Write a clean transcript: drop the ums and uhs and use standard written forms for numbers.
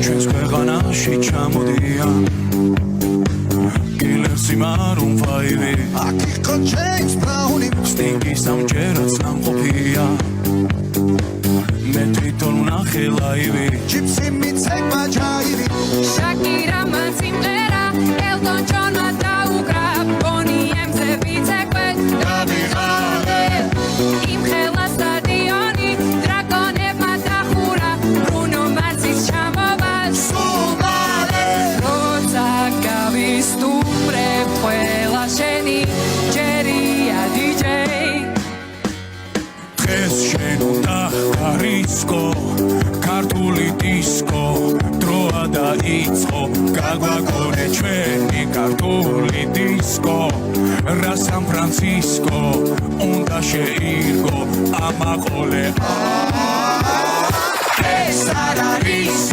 ჩვენს ქვეყანაში ჩამოდიან კილერსი მარუნ ფაივი აქ იყო ჯეიმს ბრაუნი სტინგის ამჯერაც ნამყოფია მე თვითონ ვნახე ლაივი ჯიპსი მიცეკვა ჯაივი შაკირა მან სიმღერა ელტონ ჯონმა დაუკრა ბონი ემზე ვიცეკვე გამიღალე იმ ხელა სტადიონი დრაკონებმა დახურა ბრუნო მარსის ჩამოვა სულ მალე როცა გავისტუმრებ ყველა შენი ჯერია დიჯეი დღეს შენ უნდა გარისკო ქართული დისკო დროა დაიწყო გაგვაგონე ჩვენი ქართული დისკო რა სან-ფრანცისკო უნდა შეირგო ამაყოლე ეს არ არის